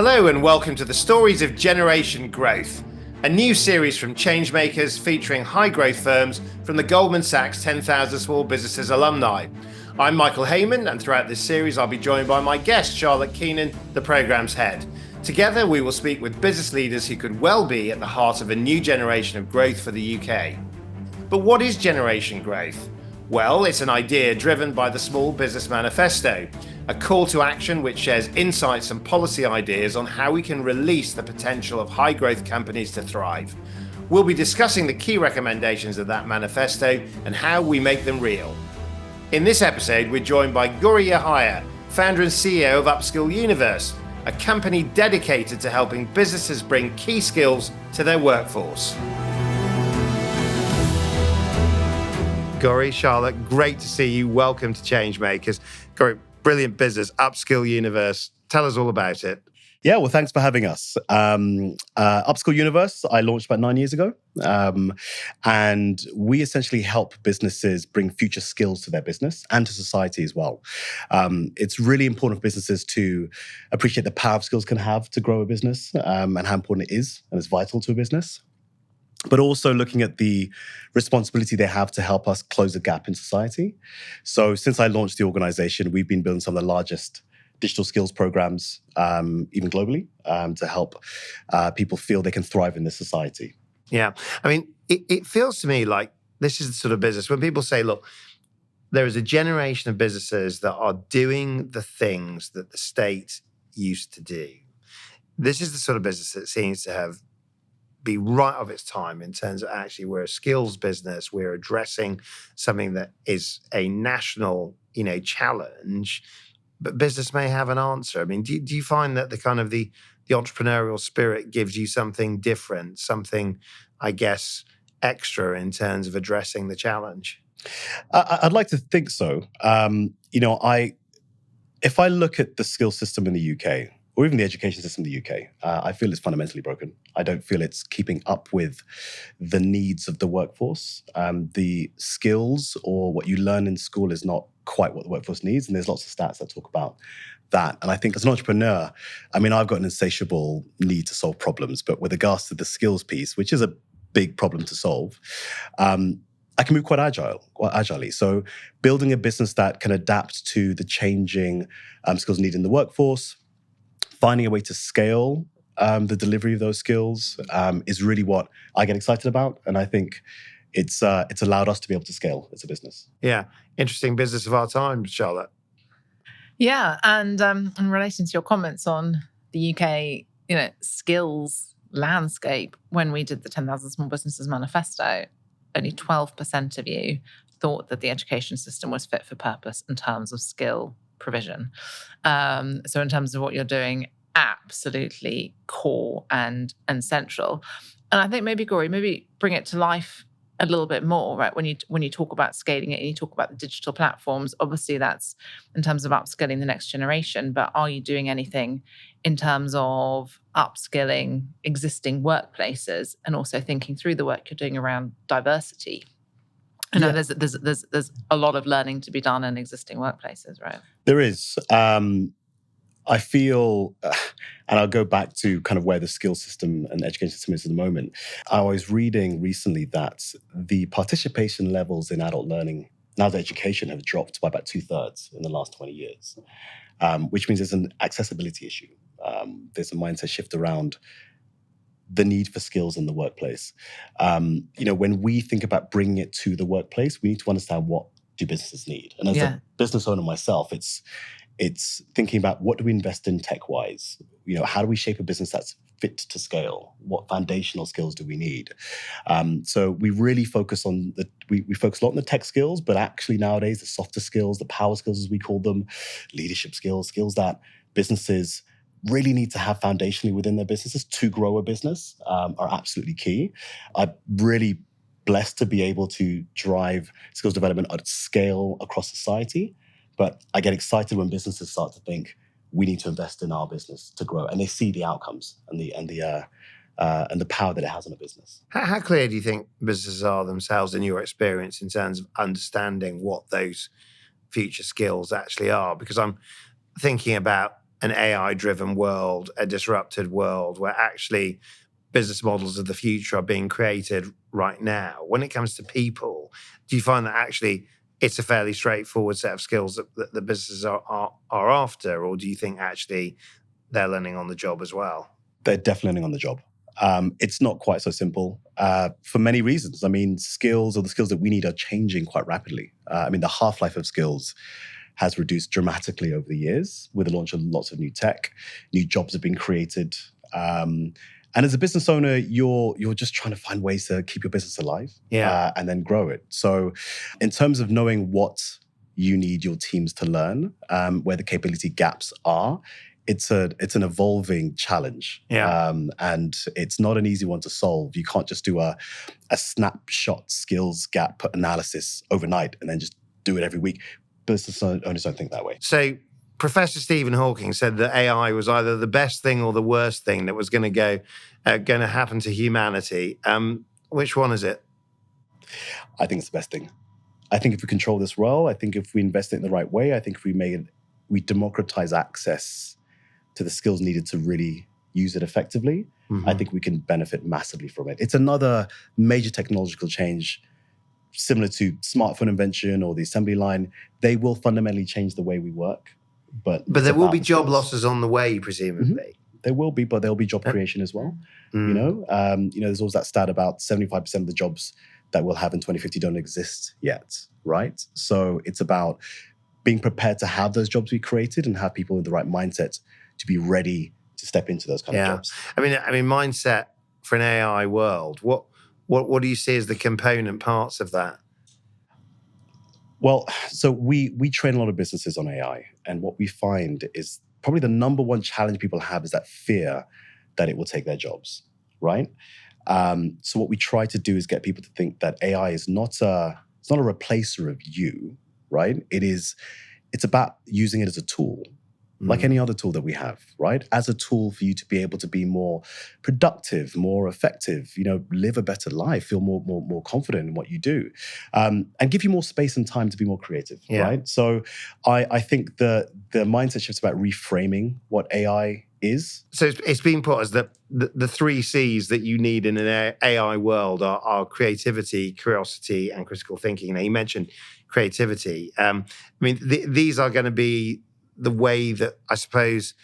Hello and welcome to the Stories of Generation Growth, a new series from Changemakers featuring high growth firms from the Goldman Sachs 10,000 Small Businesses alumni. I'm Michael Hayman, and throughout this series I'll be joined by my guest Charlotte Keenan, the programme's head. Together we will speak with business leaders who could well be at the heart of a new generation of growth for the UK. But what is generation growth? Well, it's an idea driven by the Small Business Manifesto, a call to action which shares insights and policy ideas on how we can release the potential of high growth companies to thrive. We'll be discussing the key recommendations of that manifesto and how we make them real. In this episode, we're joined by Gori Yahaya, founder and CEO of UpSkill Universe, a company dedicated to helping businesses bring key skills to their workforce. Gori, Charlotte, great to see you. Welcome to Changemakers. Gori, brilliant business, UpSkill Universe. Tell us all about it. Yeah, well, thanks for having us. UpSkill Universe, I launched about 9 years ago. And we essentially help businesses bring future skills to their business and to society as well. It's really important for businesses to appreciate the power of skills can have to grow a business and how important it is and it's vital to a business. But also looking at the responsibility they have to help us close a gap in society. So since I launched the organization, we've been building some of the largest digital skills programs, even globally, to help people feel they can thrive in this society. Yeah. I mean, it feels to me like this is the sort of business when people say, look, there is a generation of businesses that are doing the things that the state used to do. This is the sort of business that seems to be right of its time in terms of actually we're a skills business, we're addressing something that is a national, challenge, but business may have an answer. I mean, do you find that the kind of the entrepreneurial spirit gives you something different, something, I guess, extra in terms of addressing the challenge? I'd like to think so. If I look at the skill system in the UK, or even the education system in the UK, I feel it's fundamentally broken. I don't feel it's keeping up with the needs of the workforce. The skills or what you learn in school is not quite what the workforce needs, and there's lots of stats that talk about that. And I think as an entrepreneur, I've got an insatiable need to solve problems, but with regards to the skills piece, which is a big problem to solve, I can move quite agilely. So building a business that can adapt to the changing skills needed in the workforce, finding a way to scale the delivery of those skills is really what I get excited about. And I think it's allowed us to be able to scale as a business. Yeah. Interesting business of our time, Charlotte. Yeah. And in relation to your comments on the UK, skills landscape, when we did the 10,000 Small Businesses Manifesto, only 12% of you thought that the education system was fit for purpose in terms of skill provision. So in terms of what you're doing, absolutely core and central. And I think maybe, Gori, bring it to life a little bit more, right? When you talk about scaling it and you talk about the digital platforms, obviously that's in terms of upskilling the next generation, but are you doing anything in terms of upskilling existing workplaces and also thinking through the work you're doing around diversity? I know there's a lot of learning to be done in existing workplaces, right? There is. I feel, and I'll go back to kind of where the skill system and education system is at the moment. I was reading recently that the participation levels in adult learning, in adult education, have dropped by about 2/3 in the last 20 years, which means there's an accessibility issue. There's a mindset shift around the need for skills in the workplace. When we think about bringing it to the workplace, we need to understand what do businesses need. And as a business owner myself, it's thinking about what do we invest in tech-wise? How do we shape a business that's fit to scale? What foundational skills do we need? So we really focus on we focus a lot on the tech skills, but actually nowadays the softer skills, the power skills as we call them, leadership skills that businesses really need to have foundationally within their businesses to grow a business are absolutely key. I'm really blessed to be able to drive skills development at scale across society, but I get excited when businesses start to think we need to invest in our business to grow, and they see the outcomes and the power that it has on a business. How clear do you think businesses are themselves in your experience in terms of understanding what those future skills actually are? Because I'm thinking about an AI-driven world, a disrupted world where actually business models of the future are being created right now. When it comes to people, do you find that actually it's a fairly straightforward set of skills that the businesses are after, or do you think actually they're learning on the job as well? They're definitely learning on the job. It's not quite so simple for many reasons. I mean, skills or the skills that we need are changing quite rapidly. The half-life of skills has reduced dramatically over the years with the launch of lots of new tech. New jobs have been created. And as a business owner, you're just trying to find ways to keep your business alive and then grow it. So in terms of knowing what you need your teams to learn, where the capability gaps are, it's an evolving challenge. And it's not an easy one to solve. You can't just do a snapshot skills gap analysis overnight and then just do it every week. Business owners don't think that way. So Professor Stephen Hawking said that AI was either the best thing or the worst thing that was going to happen to humanity. Which one is it? I think it's the best thing. I think if we control this well, I think if we invest it in the right way, I think if we democratize access to the skills needed to really use it effectively, I think we can benefit massively from it. It's another major technological change similar to smartphone invention or the assembly line. They will fundamentally change the way we work. But there will be job losses on the way, presumably. There will be, but there'll be job creation as well. There's always that stat about 75% of the jobs that we'll have in 2050 don't exist yet, right? So it's about being prepared to have those jobs be created and have people with the right mindset to be ready to step into those kind of jobs. I mean, mindset for an AI world. What do you see as the component parts of that? Well, so we train a lot of businesses on AI, and what we find is probably the number one challenge people have is that fear that it will take their jobs, right? So what we try to do is get people to think that AI is not a replacer of you, right? It's about using it as a tool, like any other tool that we have, right? As a tool for you to be able to be more productive, more effective, live a better life, feel more confident in what you do, and give you more space and time to be more creative, right? So I think the mindset shift's about reframing what AI is. So it's being put as the three C's that you need in an AI world are creativity, curiosity, and critical thinking. Now, you mentioned creativity. These are going to be the way that I suppose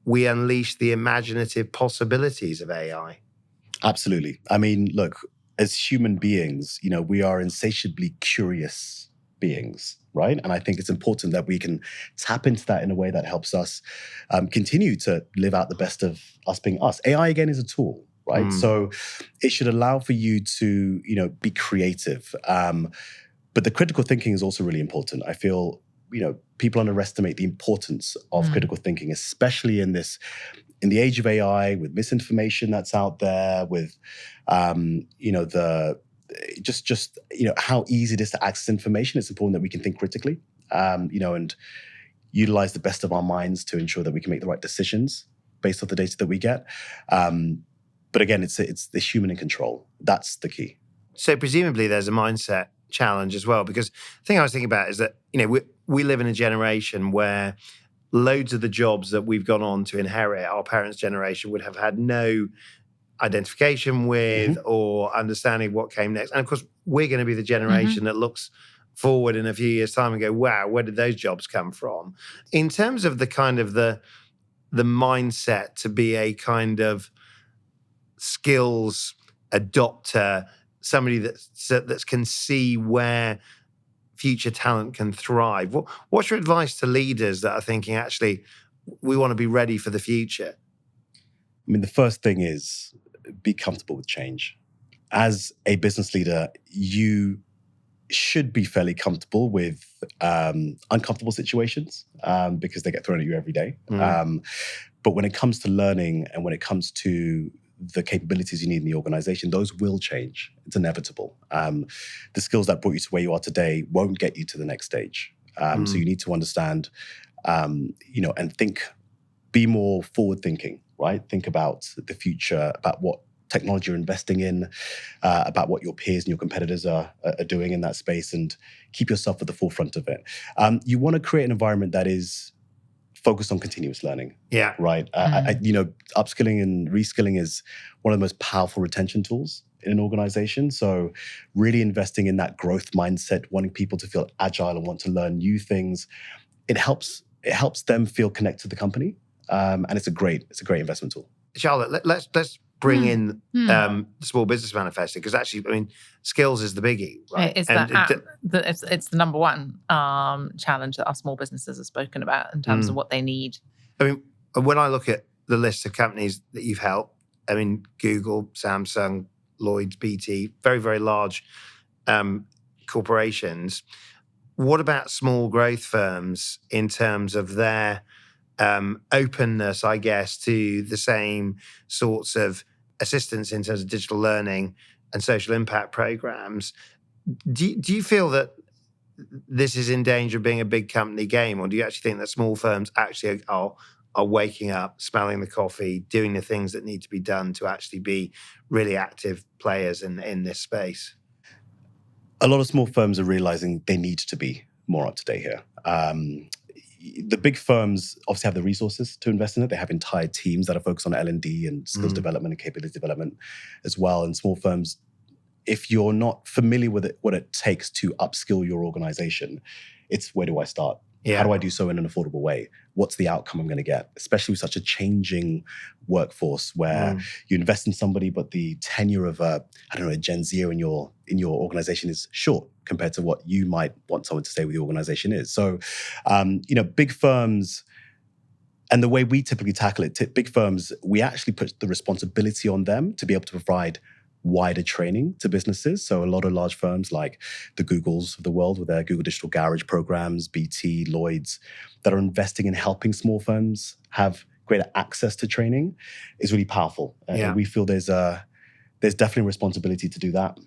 we unleash the imaginative possibilities of AI. Absolutely. Look, as human beings, we are insatiably curious beings, right? And I think it's important that we can tap into that in a way that helps us continue to live out the best of us being us. AI, again, is a tool, right? So it should allow for you to, be creative. But the critical thinking is also really important. I feel, people underestimate the importance of critical thinking, especially in the age of AI, with misinformation that's out there, with, how easy it is to access information. It's important that we can think critically, and utilize the best of our minds to ensure that we can make the right decisions based off the data that we get. But again, it's the human in control. That's the key. So presumably there's a mindset challenge as well, because the thing I was thinking about is that, we live in a generation where loads of the jobs that we've gone on to inherit, our parents' generation would have had no identification with or understanding what came next. And of course, we're going to be the generation that looks forward in a few years' time and go, wow, where did those jobs come from? In terms of the kind of the mindset to be a kind of skills adopter, somebody that can see where future talent can thrive. What's your advice to leaders that are thinking, actually, we want to be ready for the future? The first thing is be comfortable with change. As a business leader, you should be fairly comfortable with uncomfortable situations because they get thrown at you every day. But when it comes to learning and when it comes to the capabilities you need in the organization, those will change. It's inevitable. The skills that brought you to where you are today won't get you to the next stage. So you need to understand, and think, be more forward thinking, right? Think about the future, about what technology you're investing in, about what your peers and your competitors are doing in that space, and keep yourself at the forefront of it. You want to create an environment that is focused on continuous learning. Yeah. Right. Upskilling and reskilling is one of the most powerful retention tools in an organization. So really investing in that growth mindset, wanting people to feel agile and want to learn new things, it helps them feel connected to the company. And it's a great investment tool. Charlotte, let's bring in the Small Business Manifesto, because actually, I mean, skills is the biggie, right? It's the number one challenge that our small businesses have spoken about in terms of what they need. I mean, when I look at the list of companies that you've helped, I mean, Google, Samsung, Lloyds, BT, very, very large corporations. What about small growth firms in terms of their openness, I guess, to the same sorts of assistance in terms of digital learning and social impact programs? Do you feel that this is in danger of being a big company game, or do you actually think that small firms actually are waking up, smelling the coffee, doing the things that need to be done to actually be really active players in this space? A lot of small firms are realizing they need to be more up to date here. The big firms obviously have the resources to invest in it. They have entire teams that are focused on L&D and skills development and capability development as well. And small firms, if you're not familiar with what it takes to upskill your organization, it's where do I start? Yeah. How do I do so in an affordable way? What's the outcome I'm going to get? Especially with such a changing workforce where you invest in somebody, but the tenure of a Gen Zer in your organization is short compared to what you might want someone to stay with the organization is. So, big firms, and the way we typically tackle it, big firms, we actually put the responsibility on them to be able to provide wider training to businesses. So a lot of large firms like the Googles of the world with their Google Digital Garage programs, BT, Lloyds, that are investing in helping small firms have greater access to training is really powerful. And we feel there's definitely a responsibility to do that.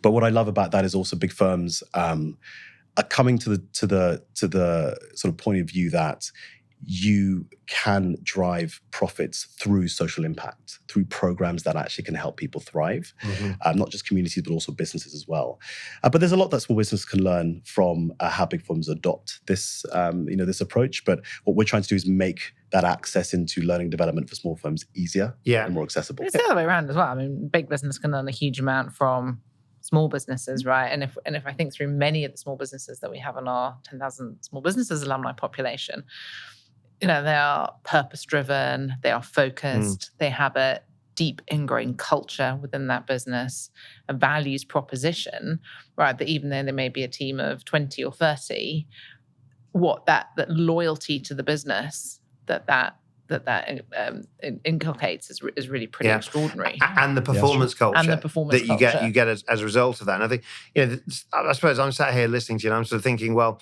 But what I love about that is also big firms are coming to the sort of point of view that you can drive profits through social impact, through programs that actually can help people thrive, not just communities, but also businesses as well. But there's a lot that small business can learn from how big firms adopt this, this approach. But what we're trying to do is make that access into learning development for small firms easier and more accessible. But it's the other way around as well. I mean, big business can learn a huge amount from small businesses, right? And if I think through many of the small businesses that we have in our 10,000 small businesses alumni population, they are purpose-driven, they are focused, they have a deep ingrained culture within that business, a values proposition, right? That even though there may be a team of 20 or 30, what that loyalty to the business that inculcates is really pretty extraordinary. And the performance culture. And the performance that you get as a result of that. And I think, I suppose I'm sat here listening to you and I'm sort of thinking, well,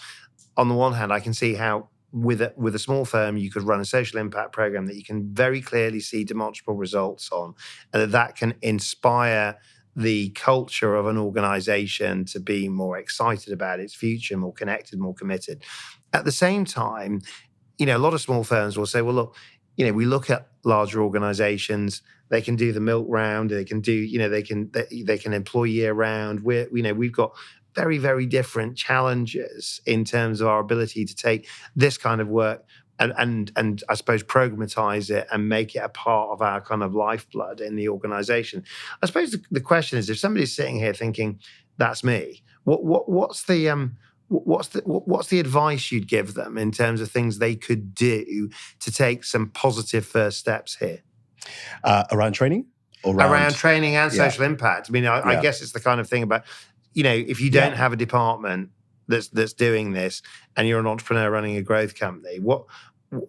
on the one hand, I can see how with a small firm, you could run a social impact program that you can very clearly see demonstrable results on, and that can inspire the culture of an organization to be more excited about its future, more connected, more committed. At the same time, a lot of small firms will say, well, look, we look at larger organizations, they can do the milk round, they can do, they can employ year round. We've got very, very different challenges in terms of our ability to take this kind of work and I suppose programatize it and make it a part of our kind of lifeblood in the organization. I suppose the question is, if somebody's sitting here thinking, that's me, what's the advice you'd give them in terms of things they could do to take some positive first steps here? Around training? Around training and social impact. I mean, I guess it's the kind of thing about, if you don't have a department that's doing this and you're an entrepreneur running a growth company,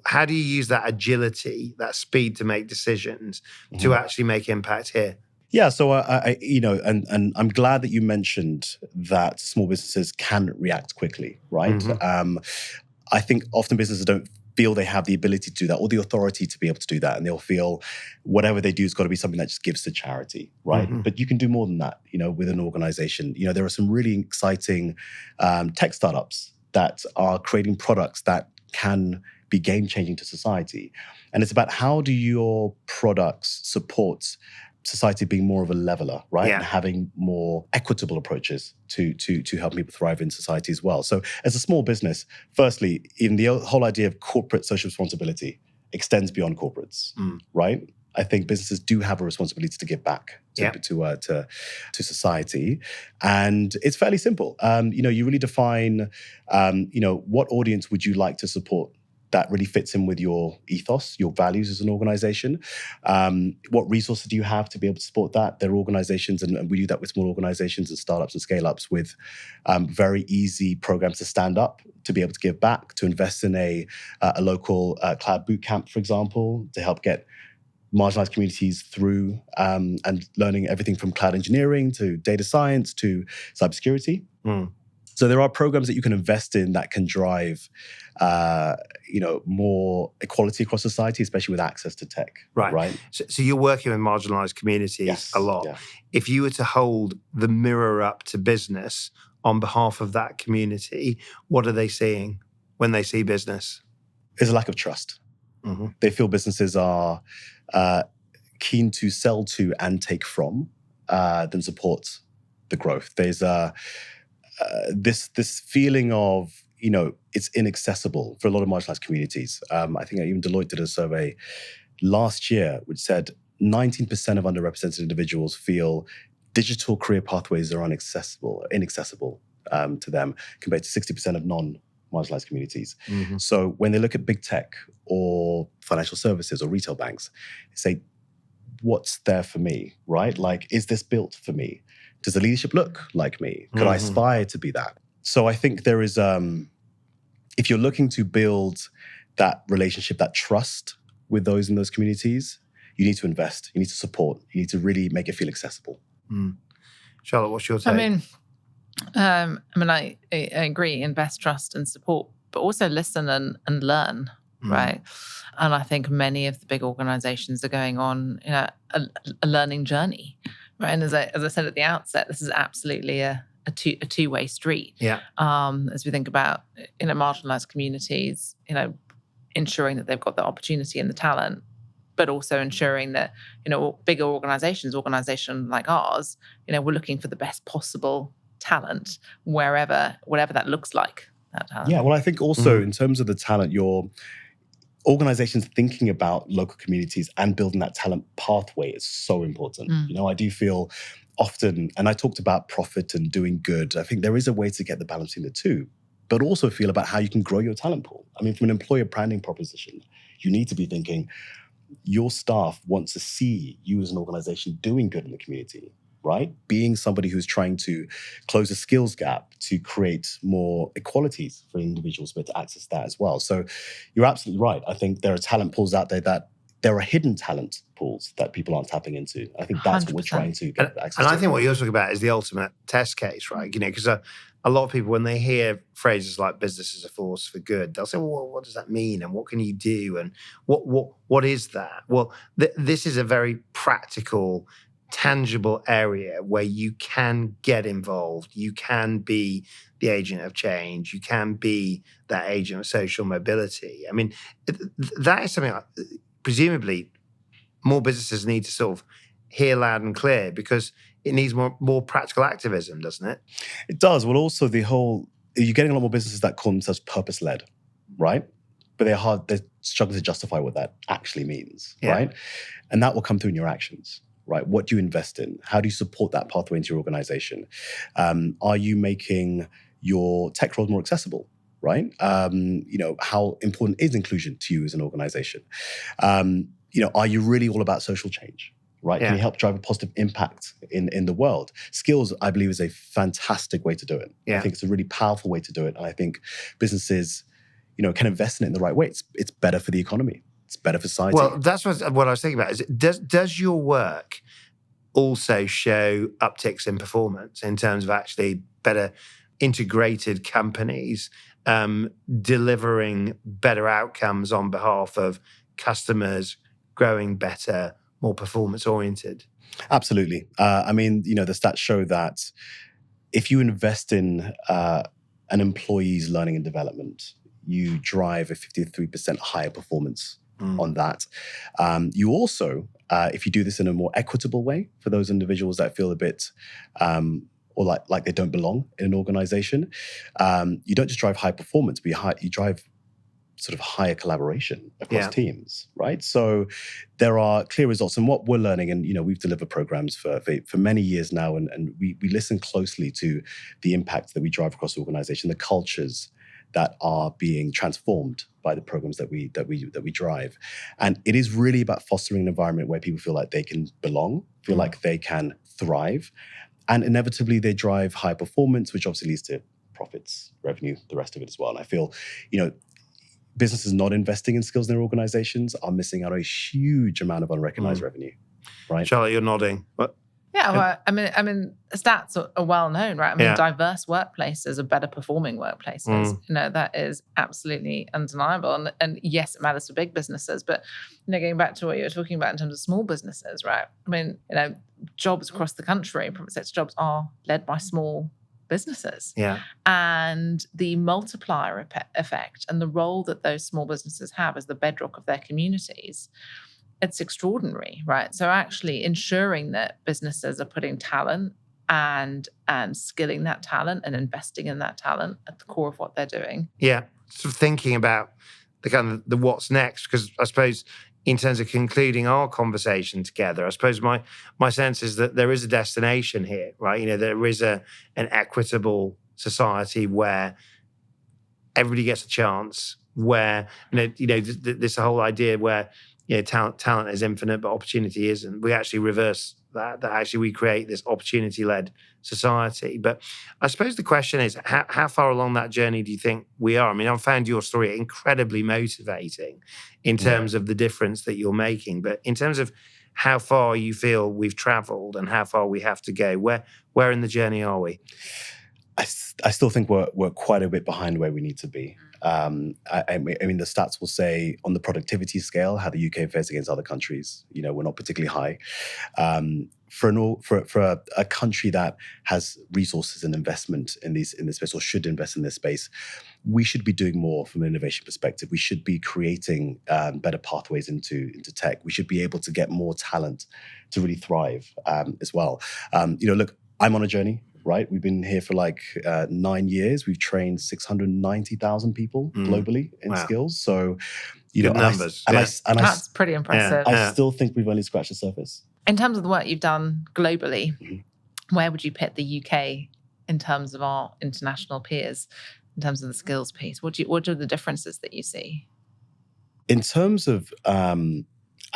how do you use that agility, that speed to make decisions to actually make impact here? Yeah, so and I'm glad that you mentioned that small businesses can react quickly, right? I think often businesses don't feel they have the ability to do that or the authority to be able to do that, and they'll feel whatever they do has got to be something that just gives to charity, right? But you can do more than that, with an organization. There are some really exciting tech startups that are creating products that can be game-changing to society. And it's about how do your products support society being more of a leveler, right? Yeah. And having more equitable approaches to help people thrive in society as well. So as a small business, firstly, in the whole idea of corporate social responsibility extends beyond corporates, right? I think businesses do have a responsibility to give back to society, and it's fairly simple. You really define, what audience would you like to support that really fits in with your ethos, your values as an organization. What resources do you have to be able to support that? There are organizations, and we do that with small organizations and startups and scale-ups with very easy programs to stand up, to be able to give back, to invest in a local cloud bootcamp, for example, to help get marginalized communities through and learning everything from cloud engineering to data science to cybersecurity. So there are programs that you can invest in that can drive, more equality across society, especially with access to tech. Right. So you're working with marginalized communities a lot. Yeah. If you were to hold the mirror up to business on behalf of that community, what are they seeing when they see business? There's a lack of trust. They feel businesses are keen to sell to and take from than support the growth. There's this feeling of, it's inaccessible for a lot of marginalized communities. I think even Deloitte did a survey last year which said 19% of underrepresented individuals feel digital career pathways are inaccessible to them, compared to 60% of non-marginalized communities. So when they look at big tech or financial services or retail banks, they say, what's there for me, right? Like, is this built for me? Does the leadership look like me? Could I aspire to be that? So I think there is, if you're looking to build that relationship, that trust with those in those communities, you need to invest, you need to support, you need to really make it feel accessible. Charlotte, what's your take? I agree, invest, trust and support, but also listen and learn, right? And I think many of the big organizations are going on a learning journey, right? And as I said at the outset, this is absolutely a two-way street. Yeah. As we think about marginalized communities, ensuring that they've got the opportunity and the talent, but also ensuring that bigger organizations like ours, we're looking for the best possible talent whatever that looks like. That talent. Yeah. Well, I think also in terms of the talent, your organizations thinking about local communities and building that talent pathway is so important. I do feel often, and I talked about profit and doing good, I think there is a way to get the balance between the two, but also feel about how you can grow your talent pool. I mean, from an employer branding proposition, you need to be thinking your staff want to see you as an organization doing good in the community, right? Being somebody who's trying to close a skills gap to create more equalities for individuals, but to access that as well. So you're absolutely right. I think there are talent pools out there that there are hidden talent pools that people aren't tapping into. I think that's 100%. What we're trying to get access to. And I think what you're talking about is the ultimate test case, right? Because a lot of people, when they hear phrases like business is a force for good, they'll say, well, what does that mean? And what can you do? And what is that? Well, this is a very practical, tangible area where you can get involved. You can be the agent of change. You can be that agent of social mobility. I mean, that is something like, presumably more businesses need to sort of hear loud and clear, because it needs more practical activism, doesn't it? It does. Well, also you're getting a lot more businesses that call themselves purpose-led, right? But they're struggling to justify what that actually means, right? And that will come through in your actions. Right? What do you invest in? How do you support that pathway into your organization? Are you making your tech roles more accessible? Right? How important is inclusion to you as an organization? Are you really all about social change? Right? Yeah. Can you help drive a positive impact in the world? Skills, I believe, is a fantastic way to do it. Yeah. I think it's a really powerful way to do it. And I think businesses, can invest in it in the right way. It's better for the economy. It's better for society. Well, that's what I was thinking about. Does your work also show upticks in performance in terms of actually better integrated companies delivering better outcomes on behalf of customers, growing better, more performance-oriented? Absolutely. The stats show that if you invest in an employee's learning and development, you drive a 53% higher performance on that. You also, if you do this in a more equitable way for those individuals that feel a bit or like they don't belong in an organization, you don't just drive high performance, but you drive sort of higher collaboration across teams, right? So there are clear results. And what we're learning, and we've delivered programs for many years now, and we listen closely to the impact that we drive across the organization, the cultures that are being transformed by the programs that we drive. And it is really about fostering an environment where people feel like they can belong, feel like they can thrive. And inevitably they drive high performance, which obviously leads to profits, revenue, the rest of it as well. And I feel, businesses not investing in skills in their organizations are missing out on a huge amount of unrecognized revenue, right? Charlotte, you're nodding. What? Yeah, well, I mean, stats are well known, right? I mean, diverse workplaces are better performing workplaces. That is absolutely undeniable. And yes, it matters for big businesses, but going back to what you were talking about in terms of small businesses, right? I mean, jobs across the country, private sector jobs are led by small businesses. Yeah. And the multiplier effect and the role that those small businesses have as the bedrock of their communities, it's extraordinary, right? So actually ensuring that businesses are putting talent and skilling that talent and investing in that talent at the core of what they're doing. Yeah. Sort of thinking about the kind of the what's next, because I suppose in terms of concluding our conversation together, I suppose my sense is that there is a destination here, right? There is an equitable society where everybody gets a chance, where this whole idea where talent is infinite, but opportunity isn't. We actually reverse that actually we create this opportunity-led society. But I suppose the question is, how far along that journey do you think we are? I mean, I've found your story incredibly motivating in terms of the difference that you're making. But in terms of how far you feel we've traveled and how far we have to go, where in the journey are we? I still think we're quite a bit behind where we need to be. I mean, the stats will say on the productivity scale how the UK fares against other countries. We're not particularly high. For a country that has resources and investment in this space, or should invest in this space, we should be doing more from an innovation perspective. We should be creating better pathways into tech. We should be able to get more talent to really thrive as well. Look, I'm on a journey. Right, we've been here for 9 years. We've trained 690,000 people globally in skills. So, good numbers. That's pretty impressive. I still think we've only scratched the surface. In terms of the work you've done globally, where would you put the UK in terms of our international peers, in terms of the skills piece? What are the differences that you see? In terms of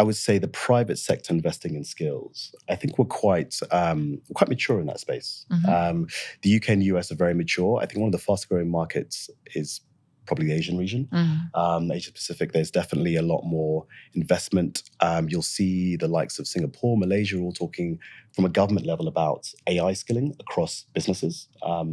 I would say the private sector investing in skills, I think we're quite mature in that space. The UK and US are very mature. I think one of the fastest growing markets is probably the Asian region. Asia Pacific, there's definitely a lot more investment. You'll see the likes of Singapore, Malaysia, all talking from a government level about AI skilling across businesses,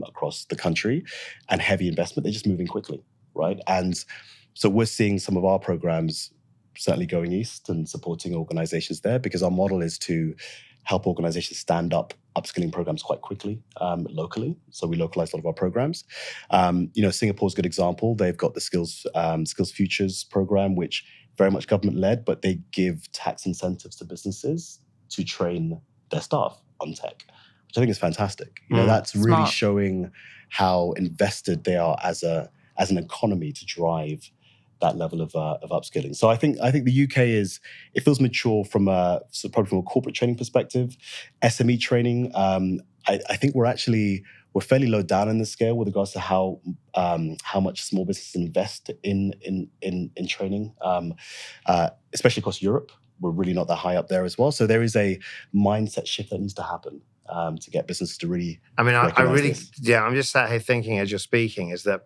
across the country, and heavy investment. They're just moving quickly, right? And so we're seeing some of our programs certainly going east and supporting organizations there, because our model is to help organizations stand up upskilling programs quite quickly locally. So we localize a lot of our programs. Singapore's a good example. They've got the Skills Futures program, which very much government-led, but they give tax incentives to businesses to train their staff on tech, which I think is fantastic. That's really smart. Showing how invested they are as an economy to drive that level of upskilling. So I think the UK feels mature probably from a corporate training perspective. SME training, I think we're fairly low down in the scale with regards to how much small businesses invest in training, especially across Europe. We're really not that high up there as well. So there is a mindset shift that needs to happen to get businesses to really. I mean, this. I'm just sat here thinking as you're speaking, is that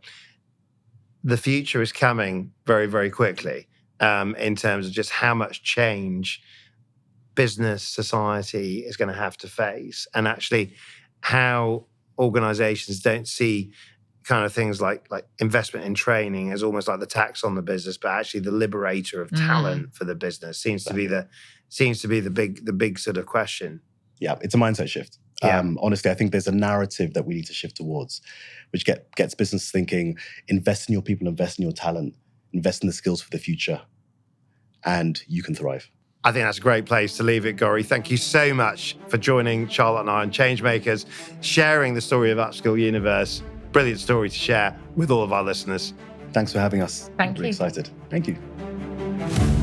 the future is coming very, very quickly in terms of just how much change business, society is going to have to face, and actually how organizations don't see kind of things like investment in training as almost like the tax on the business, but actually the liberator of talent for the business seems to be the big sort of question. Yeah, it's a mindset shift. Yeah. Honestly, I think there's a narrative that we need to shift towards, which gets business thinking, invest in your people, invest in your talent, invest in the skills for the future. and you can thrive. I think that's a great place to leave it, Gori. Thank you so much for joining Charlotte and I on Changemakers, sharing the story of UpSkill Universe. Brilliant story to share with all of our listeners. Thanks for having us. Thank you. We're excited. Thank you.